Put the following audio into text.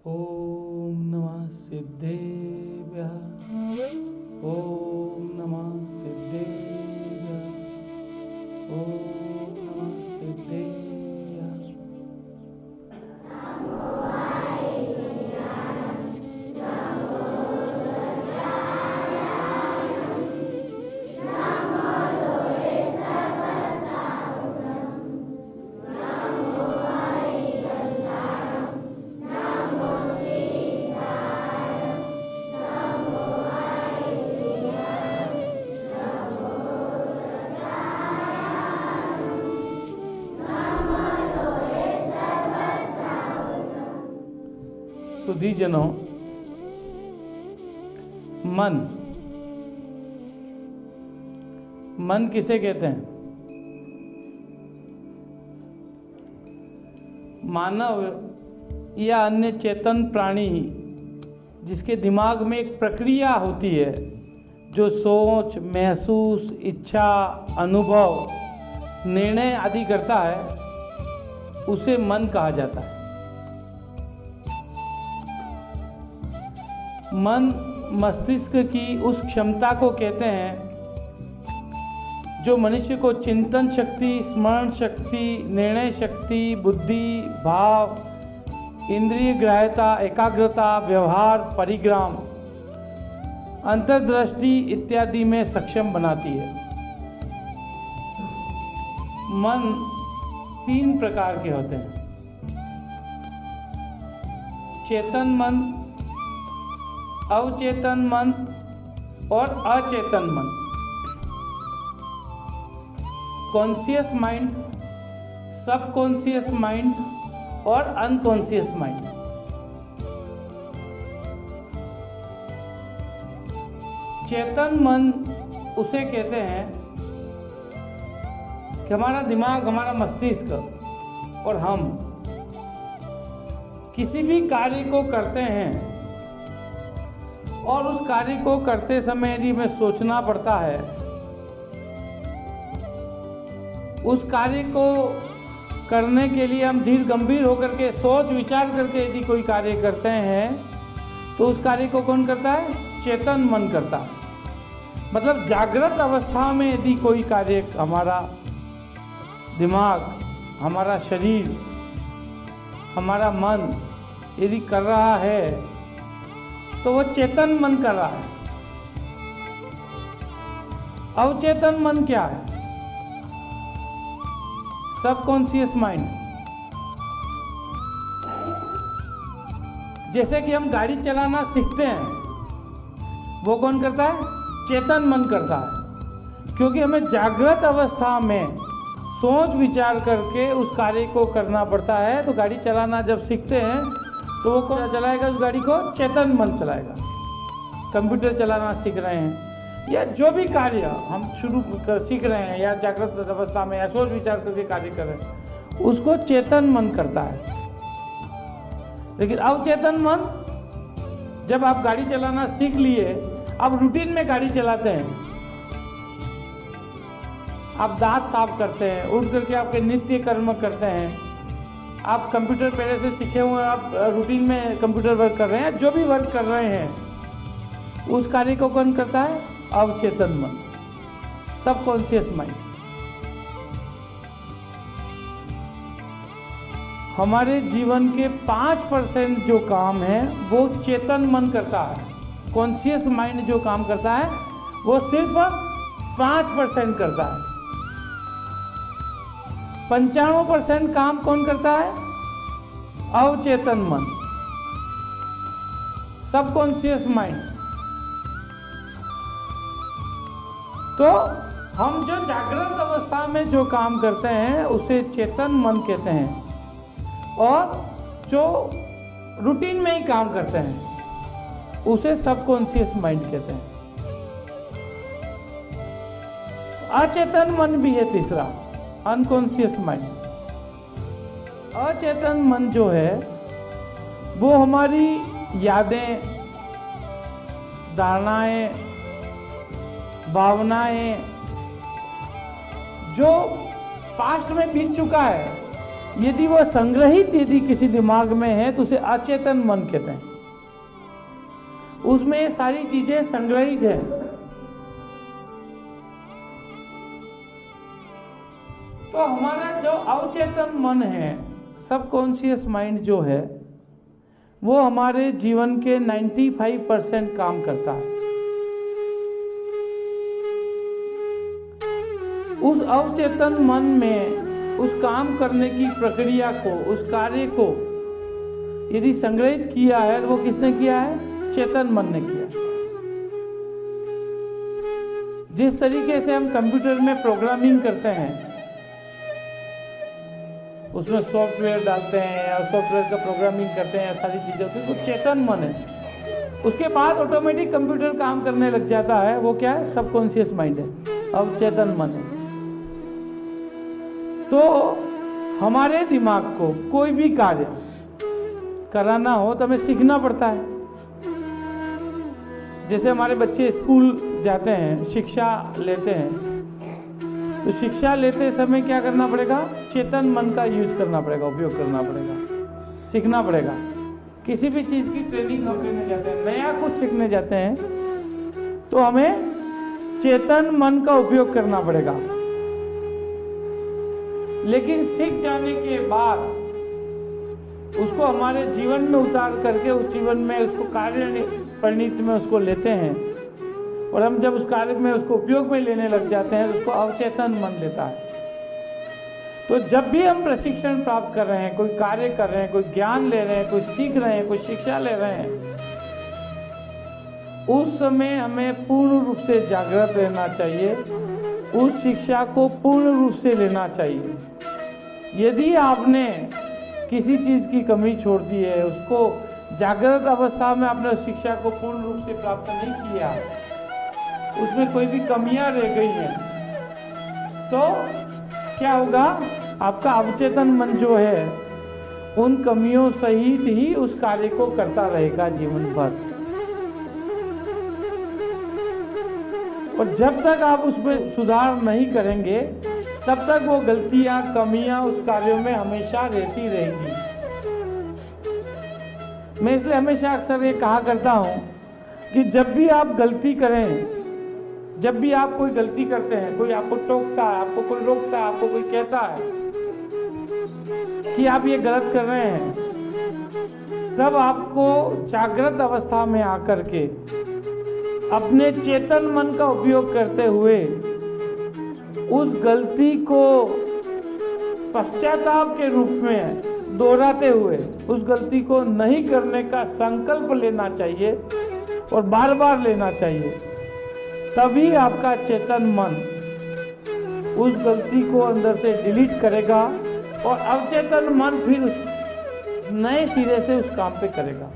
ओम नमः सिद्धेभ्यः। ओम नमः सिद्धेभ्यः। ओम नमः सिद्धेभ्यः। सुधीजनों, मन किसे कहते हैं? मानव या अन्य चेतन प्राणी जिसके दिमाग में एक प्रक्रिया होती है जो सोच, महसूस, इच्छा, अनुभव, निर्णय आदि करता है, उसे मन कहा जाता है। मन मस्तिष्क की उस क्षमता को कहते हैं जो मनुष्य को चिंतन शक्ति, स्मरण शक्ति, निर्णय शक्ति, बुद्धि, भाव, इंद्रिय ग्राह्यता, एकाग्रता, व्यवहार, परिग्राम, अंतर्दृष्टि इत्यादि में सक्षम बनाती है। मन 3 प्रकार के होते हैं: चेतन मन, अवचेतन मन और अचेतन मन। कॉन्शियस माइंड, सबकॉन्शियस माइंड और अनकॉन्शियस माइंड। चेतन मन उसे कहते हैं कि हमारा दिमाग, हमारा मस्तिष्क और हम किसी भी कार्य को करते हैं और उस कार्य को करते समय यदि हमें सोचना पड़ता है, उस कार्य को करने के लिए हम धीर गंभीर होकर के सोच विचार करके यदि कोई कार्य करते हैं तो उस कार्य को कौन करता है? चेतन मन करता है। मतलब जागृत अवस्था में यदि कोई कार्य हमारा दिमाग, हमारा शरीर, हमारा मन यदि कर रहा है तो वो चेतन मन कर रहा है। अवचेतन मन क्या है? Subconscious mind. जैसे कि हम गाड़ी चलाना सीखते हैं, वो कौन करता है? चेतन मन करता है, क्योंकि हमें जागृत अवस्था में सोच विचार करके उस कार्य को करना पड़ता है। तो गाड़ी चलाना जब सीखते हैं तो वो कौन चलाएगा उस गाड़ी को? चेतन मन चलाएगा। कंप्यूटर चलाना सीख रहे हैं या जो भी कार्य हम सीख रहे हैं या जागृत अवस्था में या सोच विचार करके कार्य कर रहे हैं, उसको चेतन मन करता है। लेकिन अवचेतन मन, जब आप गाड़ी चलाना सीख लिए, आप रूटीन में गाड़ी चलाते हैं, आप दांत साफ करते हैं, उठ करके आपके नित्य कर्म करते हैं, आप कंप्यूटर पहले से सीखे हुए हैं, आप रूटीन में कंप्यूटर वर्क कर रहे हैं, जो भी वर्क कर रहे हैं, उस कार्य को कौन करता है? अवचेतन मन, सबकॉन्शियस माइंड। हमारे जीवन के 5% जो काम है वो चेतन मन करता है। कॉन्शियस माइंड जो काम करता है वो सिर्फ 5% करता है। 95% काम कौन करता है? अवचेतन मन, सबकॉन्शियस माइंड। तो हम जो जागृत अवस्था में जो काम करते हैं उसे चेतन मन कहते हैं, और जो रूटीन में ही काम करते हैं उसे सबकॉन्शियस माइंड कहते हैं। अचेतन मन भी है तीसरा, अनकॉन्शियस माइंड। अचेतन मन जो है वो हमारी यादें, धारणाएं, भावनाएं जो पास्ट में बीत चुका है यदि वह संग्रहित यदि किसी दिमाग में है तो उसे अचेतन मन कहते हैं। उसमें ये सारी चीजें संग्रहित है। तो हमारा जो अवचेतन मन है, सबकॉन्शियस माइंड जो है, वो हमारे जीवन के 95% काम करता है। उस अवचेतन मन में उस काम करने की प्रक्रिया को, उस कार्य को यदि संग्रहित किया है तो वो किसने किया है? चेतन मन ने किया। जिस तरीके से हम कंप्यूटर में प्रोग्रामिंग करते हैं, उसमें सॉफ्टवेयर डालते हैं और सॉफ्टवेयर का प्रोग्रामिंग करते हैं, सारी चीजें होती है, वो चेतन मन है। उसके बाद ऑटोमेटिक कंप्यूटर काम करने लग जाता है। वो क्या है? सबकॉन्शियस माइंड है, अवचेतन मन है। तो हमारे दिमाग को कोई भी कार्य कराना हो तो हमें सीखना पड़ता है। जैसे हमारे बच्चे स्कूल जाते हैं, शिक्षा लेते हैं, तो शिक्षा लेते समय क्या करना पड़ेगा? चेतन मन का यूज करना पड़ेगा, उपयोग करना पड़ेगा, सीखना पड़ेगा। किसी भी चीज की ट्रेनिंग हम लेने जाते हैं, नया कुछ सीखने जाते हैं, तो हमें चेतन मन का उपयोग करना पड़ेगा। लेकिन सीख जाने के बाद उसको हमारे जीवन में उतार करके उस जीवन में उसको कार्य परिणति में उसको लेते हैं, और हम जब उस कार्य में उसको उपयोग में लेने लग जाते हैं तो उसको अवचेतन मन लेता है। तो जब भी हम प्रशिक्षण प्राप्त कर रहे हैं, कोई कार्य कर रहे हैं, कोई ज्ञान ले रहे हैं, कोई सीख रहे हैं, कोई शिक्षा ले रहे हैं, उस समय हमें पूर्ण रूप से जागृत रहना चाहिए, उस शिक्षा को पूर्ण रूप से लेना चाहिए। यदि आपने किसी चीज की कमी छोड़ दी है, उसको जागृत अवस्था में आपने उस शिक्षा को पूर्ण रूप से प्राप्त नहीं किया, उसमें कोई भी कमियां रह गई हैं, तो क्या होगा? आपका अवचेतन मन जो है उन कमियों सहित ही उस कार्य को करता रहेगा जीवन भर। और जब तक आप उसमें सुधार नहीं करेंगे तब तक वो गलतियां, कमियां उस कार्यों में हमेशा रहती रहेंगी। मैं इसलिए हमेशा अक्सर ये कहा करता हूं कि जब भी आप गलती करें, जब भी आप कोई गलती करते हैं, कोई आपको टोकता है, आपको कोई रोकता है, आपको कोई कहता है कि आप ये गलत कर रहे हैं, तब आपको जागृत अवस्था में आकर के अपने चेतन मन का उपयोग करते हुए उस गलती को पश्चाताप के रूप में दोहराते हुए उस गलती को नहीं करने का संकल्प लेना चाहिए और बार बार लेना चाहिए। तभी आपका चेतन मन उस गलती को अंदर से डिलीट करेगा और अवचेतन मन फिर उस नए सिरे से उस काम पे करेगा।